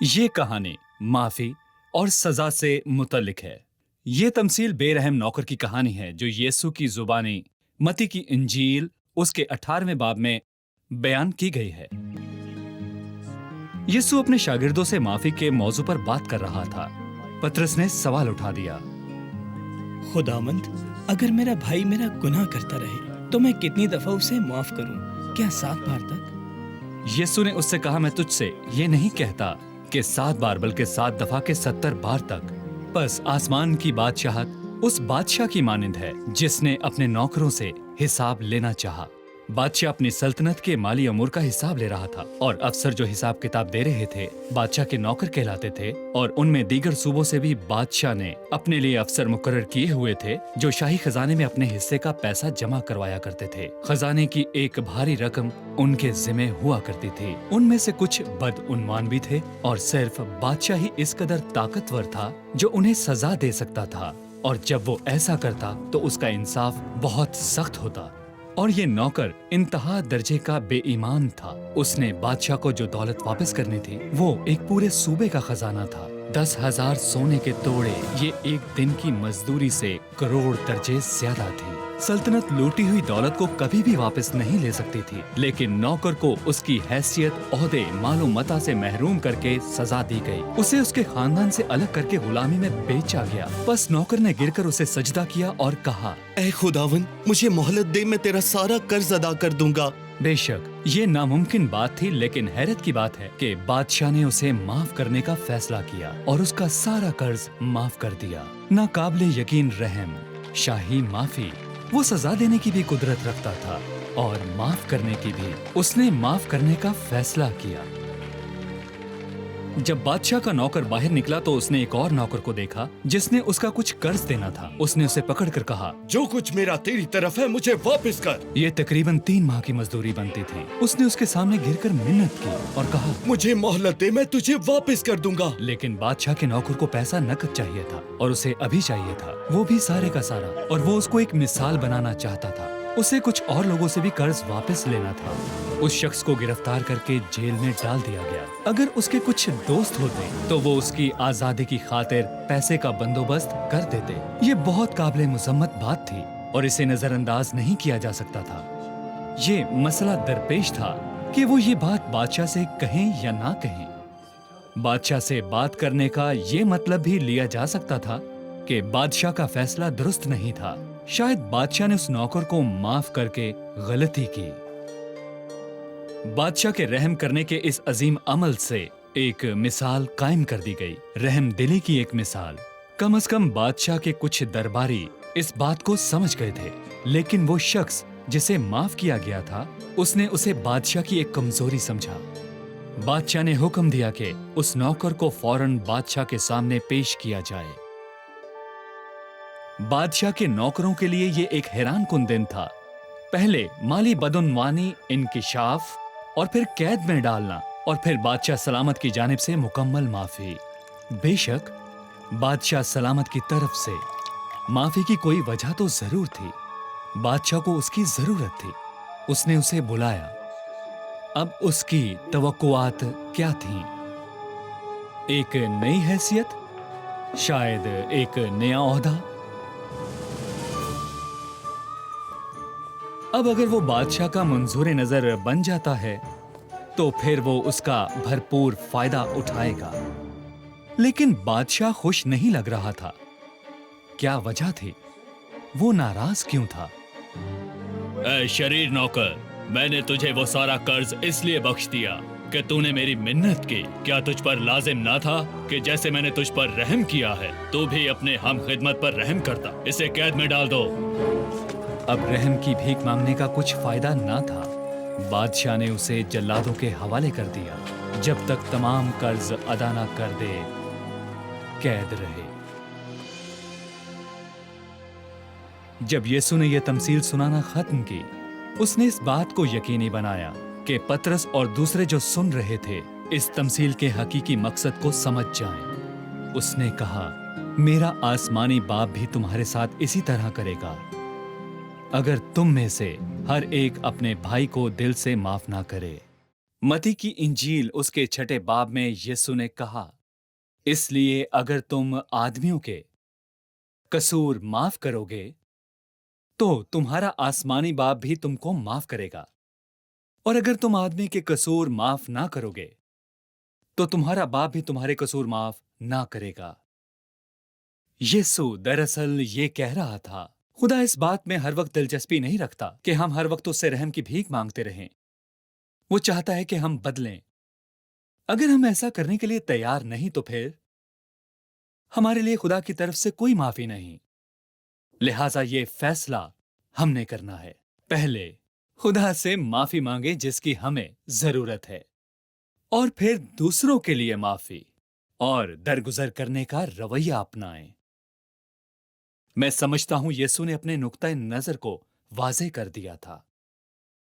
ये कहानी माफी और सजा से मुतल्लिक है। ये तमसील बेरहम नौकर की कहानी है जो यीशु की जुबानी मत्ती की इंजील उसके 18वें बाब में बयान की गई है। यीशु अपने शागिर्दों से माफी के मौजू पर बात कर रहा था। पतरस ने सवाल उठा दिया, खुदावंद, अगर मेरा भाई मेरा गुनाह करता रहे तो मैं कितनी दफा उसे माफ करूं? क्या 7 बार तक? यीशु ने उससे कहा, मैं तुझसे ये नहीं कहता कि 7 बार बल्कि 7 दफा के 70 बार तक। बस आसमान की बादशाहत उस बादशाह की मानिंद है जिसने अपने नौकरों से हिसाब लेना चाहा। बादशाह अपनी सल्तनत के माली अमूर का हिसाब ले रहा था और अफसर जो हिसाब किताब दे रहे थे बादशाह के नौकर कहलाते थे, और उनमें दीगर सूबों से भी बादशाह ने अपने लिए अफसर मुकर्रर किए हुए थे जो शाही खजाने में अपने हिस्से का पैसा जमा करवाया करते थे। खजाने की एक भारी रकम उनके जिम्मे हुआ करती थी। उनमें से कुछ बदउन्वान भी थे और सिर्फ बादशाह ही इस कदर ताकतवर था जो उन्हें सजा दे सकता था, और जब वो ऐसा करता तो उसका इंसाफ बहुत सख्त होता। और ये नौकर इंतहा दर्जे का बेईमान था। उसने बादशाह को जो दौलत वापस करनी थी वो एक पूरे सूबे का खजाना था। 10,000 सोने के तोड़े, ये एक दिन की मजदूरी से करोड़ दर्जे ज्यादा थी। सल्तनत लूटी हुई दौलत को कभी भी वापस नहीं ले सकती थी, लेकिन नौकर को उसकी हैसियत, ओहदे, मालो मता से महरूम करके सजा दी गई। उसे उसके खानदान से अलग करके गुलामी में बेचा गया। बस नौकर ने गिरकर उसे सजदा किया और कहा, ऐ खुदावन, मुझे मोहलत दे, मैं तेरा सारा कर्ज अदा कर दूंगा। बेशक ये नामुमकिन बात थी, लेकिन हैरत की बात है कि बादशाह ने उसे माफ करने का फैसला किया और उसका सारा कर्ज माफ कर दिया। नाकाबिले यकीन रहम शाही माफी। वो सजा देने की भी कुदरत रखता था और माफ करने की भी। उसने माफ करने का फैसला किया। जब बादशाह का नौकर बाहर निकला तो उसने एक और नौकर को देखा जिसने उसका कुछ कर्ज देना था। उसने उसे पकड़कर कहा, जो कुछ मेरा तेरी तरफ है मुझे वापस कर। ये तकरीबन 3 माह की मजदूरी बनती थी। उसने उसके सामने गिरकर मिन्नत की और कहा, मुझे मोहलत दे, मैं तुझे वापस कर दूंगा। लेकिन बादशाह के नौकर को पैसा नकद चाहिए था और उसे अभी चाहिए था, वो भी सारे का सारा। और वो उसको एक मिसाल बनाना चाहता था। उसे कुछ और लोगों से भी कर्ज वापस लेना था। उस शख्स को गिरफ्तार करके जेल में डाल दिया गया। अगर उसके कुछ दोस्त होते तो वो उसकी आजादी की खातिर पैसे का बंदोबस्त कर देते। ये बहुत काबिले मुजम्मत बात थी और इसे नजरअंदाज नहीं किया जा सकता था। ये मसला दरपेश था कि वो ये बात बादशाह से कहें या ना कहें। बादशाह से बात करने का ये मतलब भी लिया जा सकता था कि बादशाह का फैसला दुरुस्त नहीं था। शायद बादशाह ने उस नौकर को माफ करके गलती की। बादशाह के रहम करने के इस अजीम अमल से एक मिसाल कायम कर दी गई, रहम दिली की एक मिसाल। कम से कम बादशाह के कुछ दरबारी इस बात को समझ गए थे, लेकिन वो शख्स जिसे माफ किया गया था उसने उसे बादशाह की एक कमजोरी समझा। बादशाह ने हुक्म दिया कि उस नौकर को फौरन बादशाह के सामने पेश किया जाए। बादशाह के नौकरों के लिए ये एक हैरान कुन दिन था। पहले माली बदउनवानी, इंकिशाफ और फिर कैद में डालना, और फिर बादशाह सलामत की जानिब से मुकम्मल माफी। बेशक बादशाह सलामत की तरफ से माफी की कोई वजह तो जरूर थी। बादशाह को उसकी जरूरत थी। उसने उसे बुलाया। अब उसकी तवक्कुआत क्या थीं? एक नई हैसियत, शायद एक नया ओहदा। अब अगर वो बादशाह का मंजूर नजर बन जाता है तो फिर वो उसका भरपूर फायदा उठाएगा। लेकिन बादशाह खुश नहीं लग रहा था। क्या वजह थी? वो नाराज क्यों था? ऐ शरीर नौकर, मैंने तुझे वो सारा कर्ज इसलिए बख्श दिया कि तूने मेरी मिन्नत की। क्या तुझ पर लाजिम ना था कि जैसे मैंने तुझ पर रहम किया है तू भी अपने हम खिदमत पर रहम करता? इसे कैद में डाल दो। अब रहम की भीख मांगने का कुछ फायदा ना था। बादशाह ने उसे जल्लादों के हवाले कर दिया। जब तक तमाम कर्ज अदा न कर दे, कैद रहे। जब यीशु ने यह तमसील सुनाना खत्म की, उसने इस बात को यकीनी बनाया कि पतरस और दूसरे जो सुन रहे थे इस तमसील के हकीकी मकसद को समझ जाएं। उसने कहा, मेरा आसमानी बाप भी तुम्हारे साथ इसी तरह करेगा अगर तुम में से हर एक अपने भाई को दिल से माफ ना करे। मती की इंजील उसके 6 बाब में यीशु ने कहा, इसलिए अगर तुम आदमियों के कसूर माफ करोगे तो तुम्हारा आसमानी बाप भी तुमको माफ करेगा, और अगर तुम आदमी के कसूर माफ ना करोगे तो तुम्हारा बाप भी तुम्हारे कसूर माफ ना करेगा। यीशु दरअसल ये कह रहा था, खुदा इस बात में हर वक्त दिलचस्पी नहीं रखता कि हम हर वक्त उससे रहम की भीख मांगते रहें। वो चाहता है कि हम बदलें। अगर हम ऐसा करने के लिए तैयार नहीं तो फिर हमारे लिए खुदा की तरफ से कोई माफी नहीं। लिहाजा ये फैसला हमने करना है, पहले खुदा से माफी मांगे जिसकी हमें जरूरत है, और फिर दूसरों के लिए माफी और दरगुजर करने का रवैया अपनाएं। मैं समझता हूं यीशु ने अपने नुक्ता नजर को वाज़ेह कर दिया था।